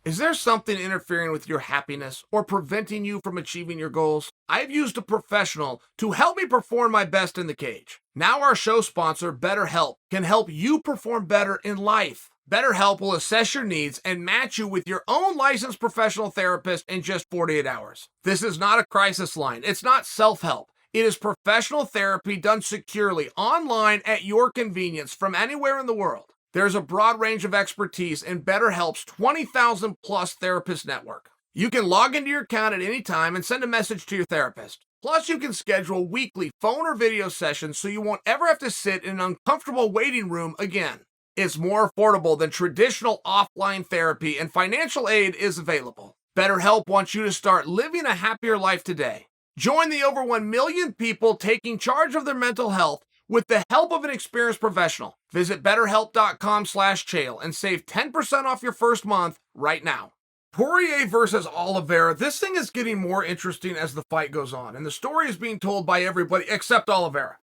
Is there something interfering with your happiness or preventing you from achieving your goals? I've used a professional to help me perform my best in the cage. Now our show sponsor, BetterHelp, can help you perform better in life. BetterHelp will assess your needs and match you with your own licensed professional therapist in just 48 hours. This is not a crisis line. It's not self-help. It is professional therapy done securely online at your convenience from anywhere in the world. There's a broad range of expertise in BetterHelp's 20,000 plus therapist network. You can log into your account at any time and send a message to your therapist. Plus, you can schedule weekly phone or video sessions so you won't ever have to sit in an uncomfortable waiting room again. It's more affordable than traditional offline therapy, and financial aid is available. BetterHelp wants you to start living a happier life today. Join the over 1 million people taking charge of their mental health with the help of an experienced professional. Visit betterhelp.com/Chael and save 10% off your first month right now. Poirier versus Oliveira. This thing is getting more interesting as the fight goes on, and the story is being told by everybody except Oliveira.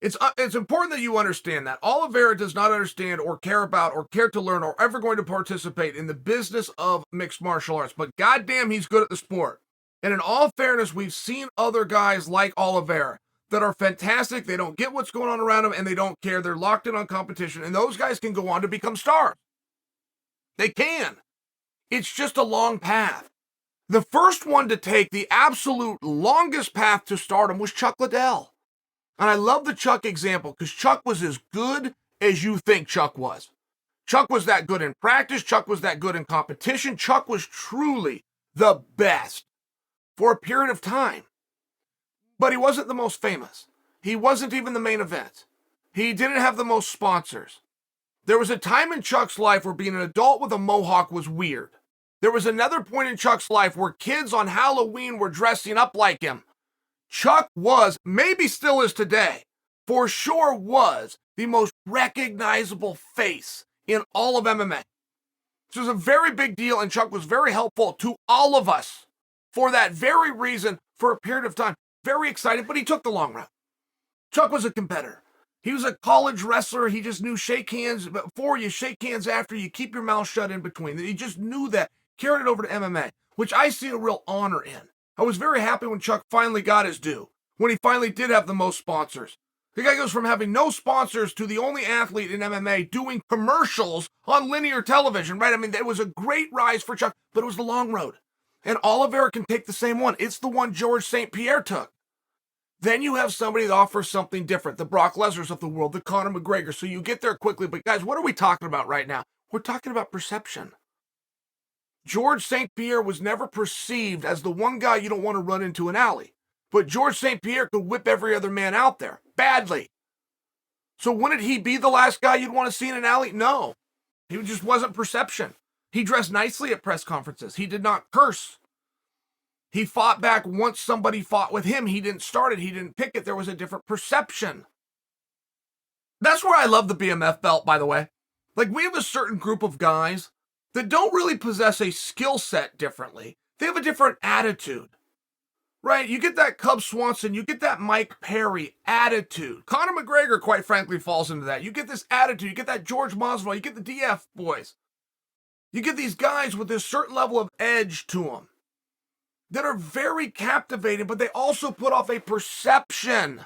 It's important that you understand that. Oliveira does not understand or care about or care to learn or ever going to participate in the business of mixed martial arts, but goddamn, he's good at the sport. And in all fairness, we've seen other guys like Oliveira that are fantastic. They don't get what's going on around them, and they don't care. They're locked in on competition, and those guys can go on to become stars. They can. It's just a long path. The first one to take the absolute longest path to stardom was Chuck Liddell. And I love the Chuck example because Chuck was as good as you think Chuck was. Chuck was that good in practice. Chuck was that good in competition. Chuck was truly the best for a period of time. But he wasn't the most famous. He wasn't even the main event. He didn't have the most sponsors. There was a time in Chuck's life where being an adult with a mohawk was weird. There was another point in Chuck's life where kids on Halloween were dressing up like him. Chuck was, maybe still is today, for sure was the most recognizable face in all of MMA. This was a very big deal, and Chuck was very helpful to all of us for that very reason for a period of time. Very excited, but he took the long route. Chuck was a competitor. He was a college wrestler. He just knew shake hands before you, shake hands after you, keep your mouth shut in between. He just knew that, carried it over to MMA, which I see a real honor in. I was very happy when Chuck finally got his due, when he finally did have the most sponsors. The guy goes from having no sponsors to the only athlete in MMA doing commercials on linear television, right? I mean, it was a great rise for Chuck, but it was the long road. And Oliveira can take the same one. It's the one George St. Pierre took. Then you have somebody that offers something different, the Brock Lesnar's of the world, the Conor McGregor. So you get there quickly. But guys, what are we talking about right now? We're talking about perception. George St. Pierre was never perceived as the one guy you don't want to run into an alley. But George St. Pierre could whip every other man out there badly. So wouldn't he be the last guy you'd want to see in an alley? No. He just wasn't perception. He dressed nicely at press conferences. He did not curse. He fought back once somebody fought with him. He didn't start it. He didn't pick it. There was a different perception. That's where I love the BMF belt, by the way. Like, we have a certain group of guys that don't really possess a skill set differently. They have a different attitude, right? You get that Cub Swanson, you get that Mike Perry attitude. Conor McGregor, quite frankly, falls into that. You get this attitude. You get that George Masvidal. You get the DF boys. You get these guys with this certain level of edge to them that are very captivating, but they also put off a perception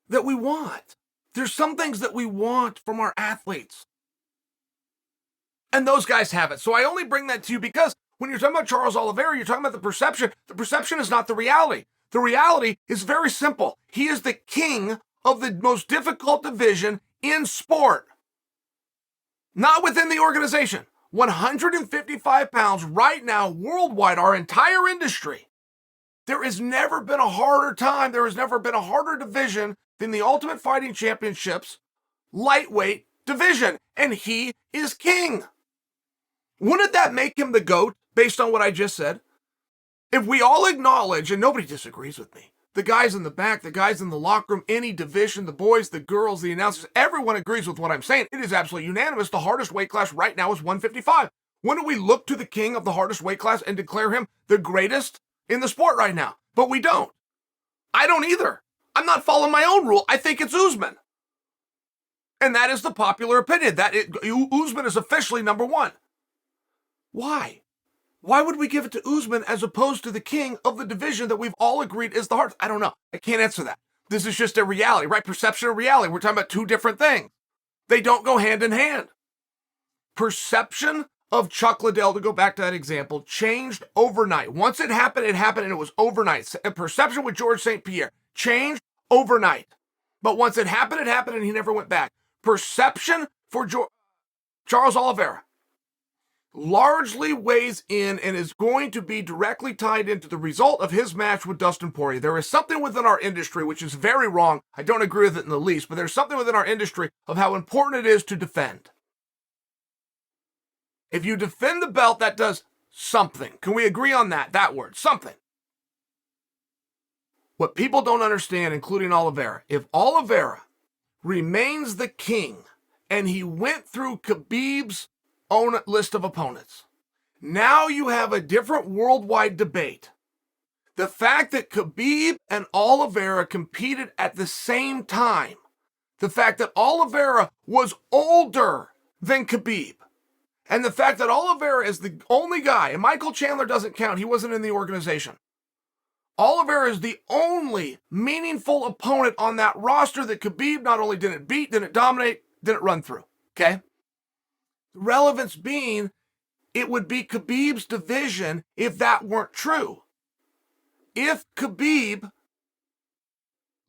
that we want. There's some things that we want from our athletes. And those guys have it. So I only bring that to you because when you're talking about Charles Oliveira, you're talking about the perception. The perception is not the reality. The reality is very simple. He is the king of the most difficult division in sport. Not within the organization. 155 pounds right now, worldwide, our entire industry. There has never been a harder time. There has never been a harder division than the Ultimate Fighting Championships lightweight division. And he is king. Wouldn't that make him the GOAT based on what I just said? If we all acknowledge, and nobody disagrees with me, the guys in the back, the guys in the locker room, any division, the boys, the girls, the announcers, everyone agrees with what I'm saying. It is absolutely unanimous. The hardest weight class right now is 155. Wouldn't we look to the king of the hardest weight class and declare him the greatest in the sport right now? But we don't. I don't either. I'm not following my own rule. I think it's Usman. And that is the popular opinion. Usman is officially number one. Why? Why would we give it to Usman as opposed to the king of the division that we've all agreed is the hardest? I don't know. I can't answer that. This is just a reality, right? Perception and reality. We're talking about two different things. They don't go hand in hand. Perception of Chuck Liddell, to go back to that example, changed overnight. Once it happened, and it was overnight. Perception with George St. Pierre changed overnight. But once it happened, and he never went back. Perception for Charles Oliveira largely weighs in and is going to be directly tied into the result of his match with Dustin Poirier. There is something within our industry, which is very wrong. I don't agree with it in the least, but there's something within our industry of how important it is to defend. If you defend the belt, that does something. Can we agree on that? That word, something. What people don't understand, including Oliveira, if Oliveira remains the king and he went through Khabib's own list of opponents, now you have a different worldwide debate. The fact that Khabib and Oliveira competed at the same time, the fact that Oliveira was older than Khabib, and the fact that Oliveira is the only guy, and Michael Chandler doesn't count, he wasn't in the organization. Oliveira is the only meaningful opponent on that roster that Khabib not only didn't beat, didn't dominate, didn't run through, okay? The relevance being, it would be Khabib's division if that weren't true. If Khabib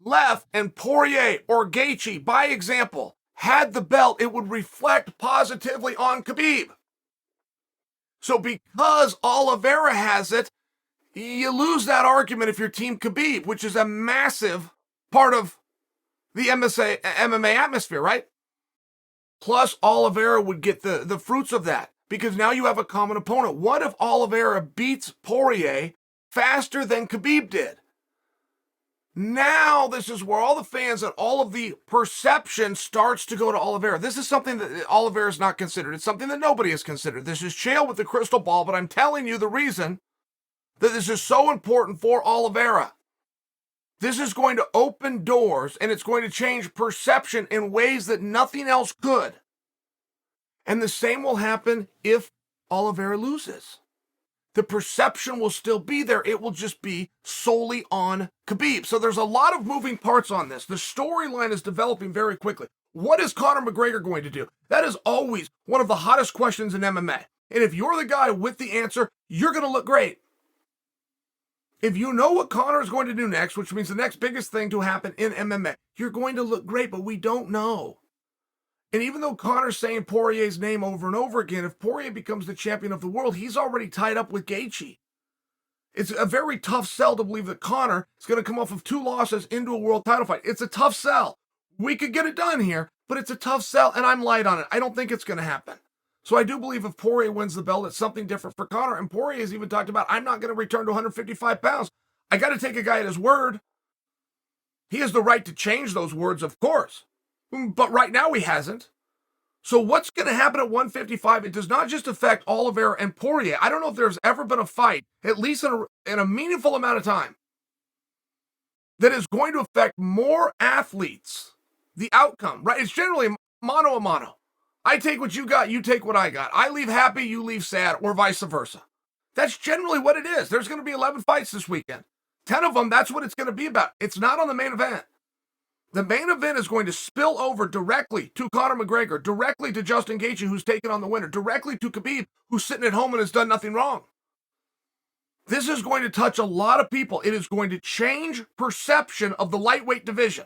left and Poirier or Gaethje, by example, had the belt, it would reflect positively on Khabib. So because Oliveira has it, you lose that argument if you're Team Khabib, which is a massive part of the MMA atmosphere, right? Plus, Oliveira would get the fruits of that because now you have a common opponent. What if Oliveira beats Poirier faster than Khabib did? Now this is where all the fans and all of the perception starts to go to Oliveira. This is something that Oliveira is not considered. It's something that nobody has considered. This is Chael with the crystal ball, but I'm telling you the reason that this is so important for Oliveira. This is going to open doors and it's going to change perception in ways that nothing else could. And the same will happen if Oliveira loses. The perception will still be there. It will just be solely on Khabib. So there's a lot of moving parts on this. The storyline is developing very quickly. What is Conor McGregor going to do? That is always one of the hottest questions in MMA. And if you're the guy with the answer, you're going to look great. If you know what Conor is going to do next, which means the next biggest thing to happen in MMA, you're going to look great, but we don't know. And even though Conor's saying Poirier's name over and over again, if Poirier becomes the champion of the world, he's already tied up with Gaethje. It's a very tough sell to believe that Conor is going to come off of 2 losses into a world title fight. It's a tough sell. We could get it done here, but it's a tough sell, and I'm light on it. I don't think it's going to happen. So I do believe if Poirier wins the belt, it's something different for Conor. And Poirier has even talked about, I'm not going to return to 155 pounds. I got to take a guy at his word. He has the right to change those words, of course. But right now he hasn't. So what's going to happen at 155? It does not just affect Oliveira and Poirier. I don't know if there's ever been a fight, at least in a meaningful amount of time, that is going to affect more athletes. The outcome, right? It's generally mano a mano. I take what you got, you take what I got. I leave happy, you leave sad, or vice versa. That's generally what it is. There's going to be 11 fights this weekend. 10 of them, that's what it's going to be about. It's not on the main event. The main event is going to spill over directly to Conor McGregor, directly to Justin Gaethje, who's taken on the winner, directly to Khabib, who's sitting at home and has done nothing wrong. This is going to touch a lot of people. It is going to change perception of the lightweight division.